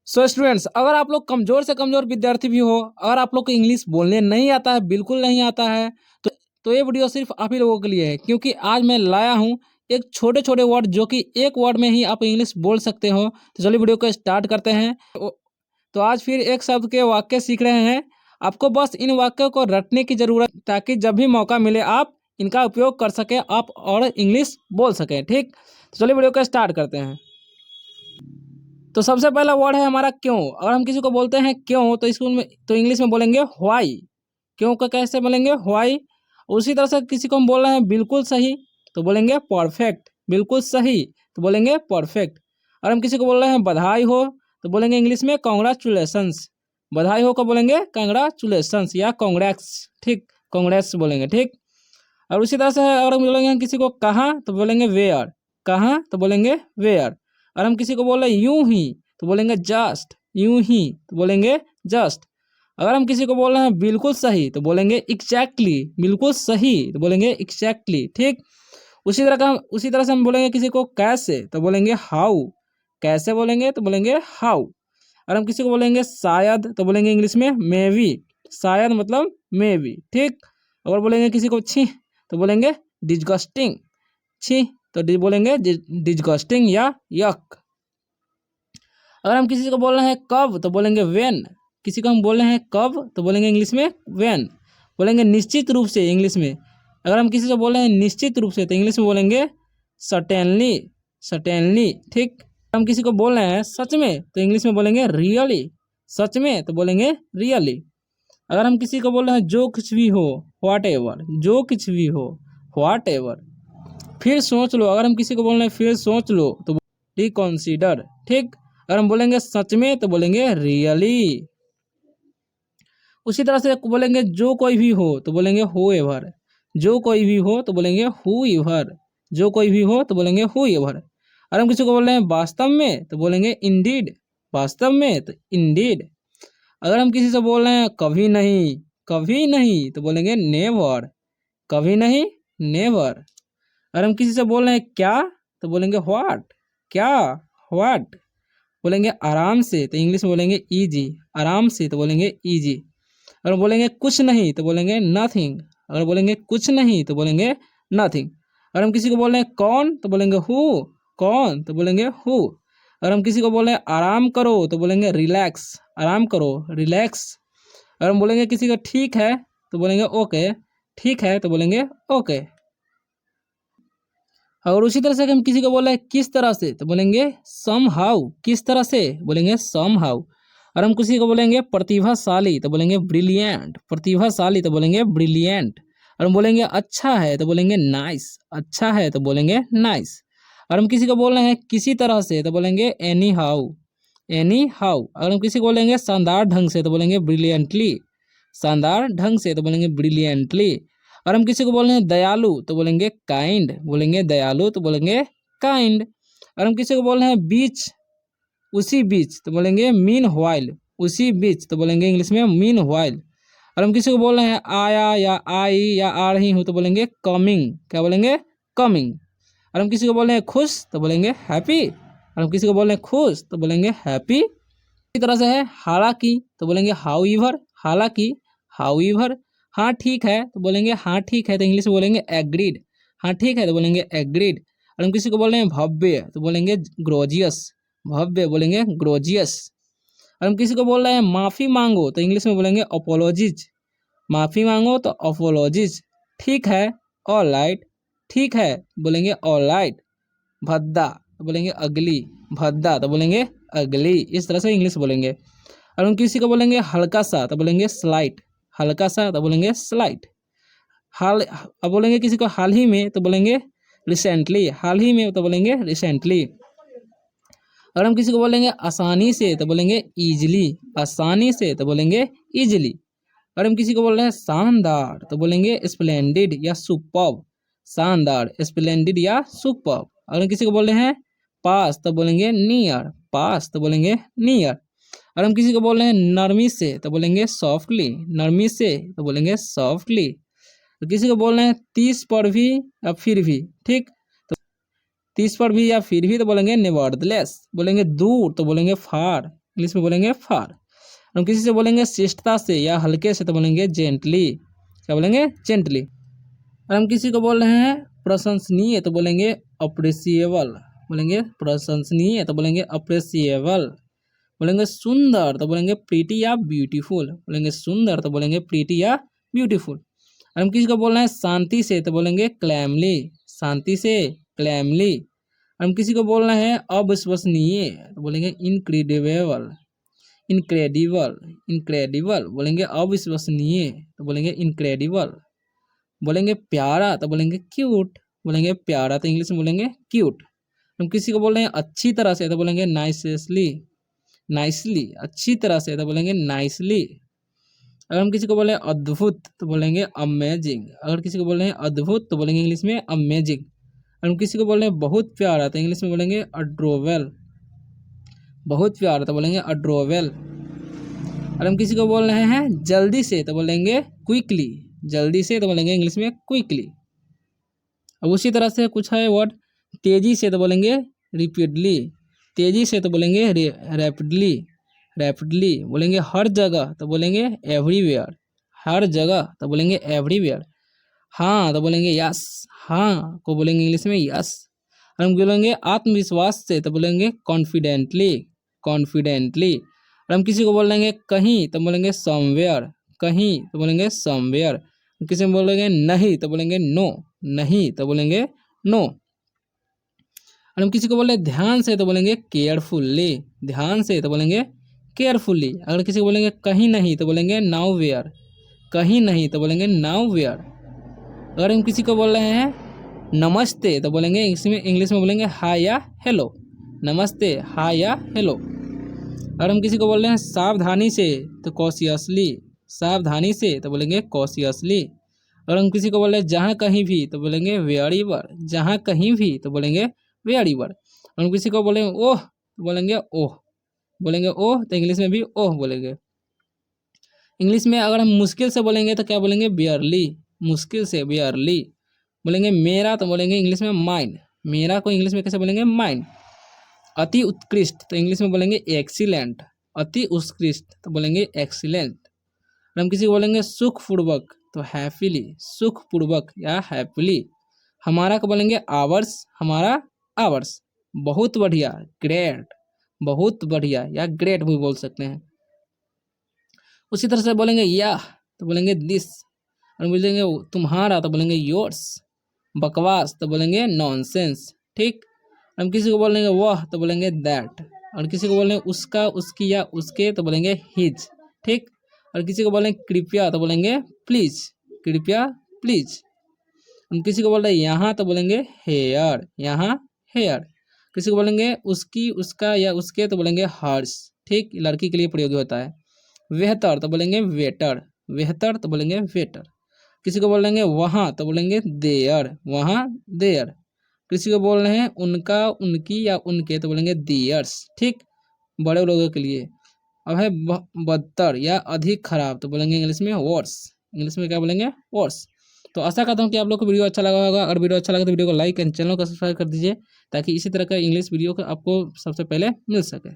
So students, अगर आप लोग कमज़ोर से कमज़ोर विद्यार्थी भी हो, अगर आप लोग को इंग्लिश बोलने नहीं आता है, बिल्कुल नहीं आता है, तो ये वीडियो सिर्फ आप ही लोगों के लिए है। क्योंकि आज मैं लाया हूँ एक छोटे छोटे वर्ड जो कि एक वर्ड में ही आप इंग्लिश बोल सकते हो। तो चलिए वीडियो को स्टार्ट करते हैं। तो आज फिर एक शब्द के वाक्य सीख रहे हैं। आपको बस इन वाक्यों को रटने की ज़रूरत, ताकि जब भी मौका मिले आप इनका उपयोग कर सकें आप और इंग्लिश बोल सकें। ठीक, तो चलिए वीडियो को स्टार्ट करते हैं। तो सबसे पहला वर्ड है हमारा क्यों। अगर हम किसी को बोलते हैं क्यों, तो स्कूल में तो इंग्लिश में बोलेंगे व्हाई। क्यों का कैसे बोलेंगे? व्हाई। उसी तरह से किसी को हम बोल रहे हैं बिल्कुल सही, तो बोलेंगे परफेक्ट। बिल्कुल सही तो बोलेंगे परफेक्ट। और हम किसी को बोल रहे हैं बधाई हो, तो बोलेंगे इंग्लिश में कॉन्ग्रेचुलेसन्स। बधाई हो को बोलेंगे कॉन्ग्रेचुलेसन्स या कॉन्ग्रेट्स। ठीक, कॉन्ग्रेट्स बोलेंगे। ठीक, और उसी तरह से अगर हम बोलेंगे किसी को कहाँ, तो बोलेंगे वेयर। कहाँ तो बोलेंगे वेयर। और हम किसी को बोल रहे यूं ही, तो बोलेंगे जस्ट। यूं ही तो बोलेंगे जस्ट। अगर हम किसी को बोल रहे हैं बिल्कुल सही, तो बोलेंगे एग्जैक्टली। बिल्कुल सही तो बोलेंगे एग्जैक्टली। ठीक, उसी तरह से हम बोलेंगे किसी को कैसे, तो बोलेंगे हाउ। कैसे बोलेंगे, तो बोलेंगे हाउ। और हम किसी को बोलेंगे शायद, तो बोलेंगे इंग्लिश में मे बी। शायद मतलब मे बी। ठीक, अगर बोलेंगे किसी को छी, तो बोलेंगे डिस्गस्टिंग। छी तो बोलेंगे डिस्गस्टिंग या यक। अगर हम किसी को बोल रहे हैं कब, तो बोलेंगे व्हेन। किसी को हम बोल रहे हैं कब, तो बोलेंगे इंग्लिश में व्हेन। बोलेंगे निश्चित रूप से इंग्लिश में। अगर हम किसी को बोल रहे हैं निश्चित रूप से, तो इंग्लिश में बोलेंगे सर्टेनली। सर्टेनली। ठीक, हम किसी को बोल रहे हैं सच में, तो इंग्लिश में बोलेंगे रियली। सच में तो बोलेंगे रियली। अगर हम किसी को बोल रहे हैं जो कुछ भी हो, व्हाट एवर। जो कुछ भी हो, व्हाट एवर। फिर सोच लो। अगर हम किसी को बोल रहे हैं फिर सोच लो, तो रिकॉन्सिडर। ठीक, अगर हम बोलेंगे सच में, तो बोलेंगे रियली। उसी तरह से बोलेंगे जो कोई भी हो, तो बोलेंगे हु एवर। जो कोई भी हो, तो बोलेंगे हु एवर। जो कोई भी हो, तो बोलेंगे हु एवर। अगर हम किसी को बोल रहे हैं वास्तव में, तो बोलेंगे इंडीड। वास्तव में तो इंडीड। अगर हम किसी से बोल रहे हैं कभी नहीं, कभी नहीं तो बोलेंगे नेवर। कभी नहीं, नेवर। अगर हम किसी से बोल रहे हैं क्या, तो बोलेंगे व्हाट। क्या, व्हाट। बोलेंगे आराम से, तो इंग्लिश में बोलेंगे ईजी। आराम से तो बोलेंगे ईजी। अगर बोलेंगे कुछ नहीं, तो बोलेंगे नथिंग। अगर बोलेंगे कुछ नहीं, तो बोलेंगे नथिंग। अगर हम किसी को बोल रहे हैं कौन, तो बोलेंगे हु। कौन तो बोलेंगे हु। अगर हम किसी को बोल रहे हैं आराम करो, तो बोलेंगे रिलैक्स। आराम करो, रिलैक्स। अगर हम बोलेंगे किसी को ठीक है, तो बोलेंगे ओके। ठीक है तो बोलेंगे ओके। और उसी तरह से अगर हम किसी को बोल रहे हैं किस तरह से, तो बोलेंगे सम हाउ। किस तरह से बोलेंगे सम हाउ। और हम किसी को बोलेंगे प्रतिभाशाली, तो बोलेंगे ब्रिलियंट। प्रतिभाशाली तो बोलेंगे ब्रिलियंट। और हम बोलेंगे अच्छा है, तो बोलेंगे नाइस। अच्छा है तो बोलेंगे नाइस। और हम किसी को बोल रहे हैं किसी तरह से, तो बोलेंगे एनी हाउ। Any how. अगर हम किसी को बोलेंगे शानदार ढंग से, तो बोलेंगे ब्रिलियंटली। शानदार ढंग से तो बोलेंगे ब्रिलियंटली। और हम किसी को बोल रहे हैं दयालु, तो बोलेंगे काइंड। बोलेंगे दयालु तो बोलेंगे काइंड। और हम किसी को बोल रहे हैं बीच, उसी बीच, तो बोलेंगे मीन व्हाइल। उसी बीच तो बोलेंगे इंग्लिश में मीन व्हाइल। और हम किसी को बोल रहे हैं आया या आई या आ रही हूँ, तो बोलेंगे कमिंग। क्या बोलेंगे? कमिंग। और हम किसी को बोल रहे हैं खुश, तो बोलेंगे हैप्पी। और हम किसी को बोल रहे हैं खुश, तो बोलेंगे हैप्पी। इसी तरह से है हालांकि, तो बोलेंगे हाउ ईवर। हालांकि, हाउ ईवर। हाँ ठीक है, तो बोलेंगे हाँ ठीक है, तो इंग्लिश में बोलेंगे एग्रीड। हाँ ठीक है तो बोलेंगे एग्रीड। और हम किसी को बोल रहे हैं भव्य, तो बोलेंगे ग्रोजियस। भव्य बोलेंगे ग्रोजियस। और हम किसी को बोल रहे हैं माफ़ी मांगो, तो इंग्लिश में बोलेंगे अपोलॉजिज। माफ़ी मांगो तो अपोलॉजिज। ठीक है, ऑल राइट। ठीक है बोलेंगे ऑल राइट। भद्दा तो बोलेंगे अगली। भद्दा तो बोलेंगे अगली। इस तरह से इंग्लिश बोलेंगे। और हम किसी को बोलेंगे हल्का सा, तो बोलेंगे स्लाइट। हल्का सा तो बोलेंगे स्लाइट। हाल, अब बोलेंगे किसी को हाल ही में, तो बोलेंगे रिसेंटली। हाल ही में तो बोलेंगे रिसेंटली। और हम किसी को बोलेंगे आसानी से, तो बोलेंगे ईजिली। आसानी से तो बोलेंगे ईजिली। और हम किसी को बोल रहे हैं शानदार, तो बोलेंगे स्प्लेंडिड या सुपर्ब। शानदार, स्प्लेंडिड या सुपर्ब। और हम किसी को बोल रहे हैं पास, तो बोलेंगे नियर। पास तो बोलेंगे नियर। और हम किसी को बोल रहे हैं नरमी से, तो बोलेंगे सॉफ्टली। नरमी से तो बोलेंगे सॉफ्टली। तो किसी को बोल रहे हैं 30 पर भी या फिर भी। ठीक, तो 30 पर भी या फिर भी, तो बोलेंगे नेवर्दलेस। बोलेंगे दूर, तो बोलेंगे फार। इंग्लिश में बोलेंगे फार। हम किसी से बोलेंगे शिष्टता से या हल्के से तो बोलेंगे जेंटली। क्या बोलेंगे? जेंटली। और हम किसी को बोल रहे हैं प्रशंसनीय तो बोलेंगे अप्रिसिएबल। बोलेंगे प्रशंसनीय तो बोलेंगे अप्रिसिएबल। बोलेंगे सुंदर तो बोलेंगे प्रीटी या ब्यूटीफुल। बोलेंगे सुंदर तो बोलेंगे प्रीटी या ब्यूटीफुल। और हम किसी को बोल रहे हैं शांति से तो बोलेंगे क्लैमली। शांति से क्लैमली। हम किसी को बोल रहे हैं अविश्वसनीय तो बोलेंगे इनक्रेडिबल। इनक्रेडिबल। इनक्रेडिबल बोलेंगे अविश्वसनीय तो बोलेंगे इनक्रेडिबल। बोलेंगे प्यारा तो बोलेंगे क्यूट। बोलेंगे प्यारा तो इंग्लिश में बोलेंगे क्यूट। हम किसी को बोल रहे हैं अच्छी तरह से तो बोलेंगे नाइसली। नाइसली। अच्छी तरह से तो बोलेंगे नाइसली। अगर हम किसी को बोले अद्भुत तो बोलेंगे अमेजिंग। अगर किसी को बोल रहे हैं अद्भुत तो बोलेंगे इंग्लिश में अमेजिंग। अगर हम किसी को बोल रहे हैं बहुत प्यारा तो इंग्लिश में बोलेंगे अड्रोवेल। बहुत प्यारा तो बोलेंगे अड्रोवेल। और हम किसी को बोल रहे हैं जल्दी से तो बोलेंगे क्विकली। जल्दी से तो बोलेंगे इंग्लिश में क्विकली। अब उसी तरह से कुछ है वर्ड तेजी से तो बोलेंगे रिपीडली। तेजी से तो बोलेंगे रैपिडली। रैपिडली। बोलेंगे हर जगह तो बोलेंगे एवरीवेयर। हर जगह तो बोलेंगे एवरीवेयर। हाँ तो बोलेंगे यस। हाँ को बोलेंगे इंग्लिश में यस। और हम बोलेंगे आत्मविश्वास से तो बोलेंगे कॉन्फिडेंटली। कॉन्फिडेंटली। और हम किसी को बोलेंगे कहीं तो बोलेंगे समवेयर। कहीं तो बोलेंगे समवेयर। किसी को बोलेंगे नहीं तो बोलेंगे नो। नहीं तो बोलेंगे नो। और हम किसी को बोले ध्यान से तो बोलेंगे केयरफुल्ली। ध्यान से तो बोलेंगे केयरफुल्ली। अगर किसी को बोलेंगे कहीं नहीं तो बोलेंगे नाउ वेयर। कहीं नहीं तो बोलेंगे नाउ वेयर। अगर हम किसी को बोल रहे हैं नमस्ते तो बोलेंगे इंग्लिश में बोलेंगे हाय या हेलो। नमस्ते हाय या हेलो। अगर हम किसी को बोल रहे हैं सावधानी से तो कॉशियसली। सावधानी से तो बोलेंगे कॉशियसली। अगर हम किसी को बोल रहे हैं जहाँ कहीं भी तो बोलेंगे वेयरएवर। जहाँ कहीं भी तो बोलेंगे वेयरएवर। हम किसी को बोलेंगे ओह तो बोलेंगे ओह। बोलेंगे ओह तो इंग्लिश में भी ओह बोलेंगे। इंग्लिश में अगर हम मुश्किल से बोलेंगे तो क्या बोलेंगे बियरली। मुश्किल से बियरली। बोलेंगे मेरा तो बोलेंगे इंग्लिश में माइन। मेरा को इंग्लिश में कैसे बोलेंगे माइन। अति उत्कृष्ट तो इंग्लिश में बोलेंगे एक्सीलेंट। अति उत्कृष्ट तो बोलेंगे एक्सीलेंट। हम किसी को बोलेंगे सुखपूर्वक तो हैप्पीली। सुखपूर्वक या हैप्पीली। हमारा को बोलेंगे आवर्स। हमारा आवर्स। बहुत बढ़िया ग्रेट। बहुत बढ़िया या ग्रेट भी बोल सकते हैं। उसी तरह से बोलेंगे यह तो बोलेंगे दिस। और बोलेंगे तुम्हारा तो बोलेंगे योर्स। बकवास तो बोलेंगे नॉनसेंस। ठीक। हम किसी को बोलेंगे वह तो बोलेंगे दैट। और किसी को बोलेंगे उसका उसकी या उसके तो बोलेंगे हिज। ठीक। और किसी को बोलेंगे कृपया तो बोलेंगे प्लीज। कृपया प्लीज। हम किसी को बोल रहे हैं यहाँ तो बोलेंगे हेयर। यहाँ हेयर। किसी को बोलेंगे उसकी उसका या उसके तो बोलेंगे हर्ष। ठीक। लड़की के लिए प्रयोगी होता है। बेहतर तो बोलेंगे वेटर। बेहतर तो बोलेंगे वेटर। किसी को बोलेंगे वहाँ तो बोलेंगे देयर। वहाँ देयर। किसी को बोल रहे हैं उनका उनकी या उनके तो बोलेंगे दियर्स। ठीक। बड़े लोगों के लिए। अब है बदतर या अधिक खराब तो बोलेंगे इंग्लिश में वर्स। इंग्लिश में क्या बोलेंगे वर्स। तो आशा करता हूँ कि आप लोग को वीडियो अच्छा लगा होगा। अगर वीडियो अच्छा लगा तो वीडियो को लाइक एंड चैनल को सब्सक्राइब कर दीजिए ताकि इसी तरह का इंग्लिश वीडियो को आपको सबसे पहले मिल सके।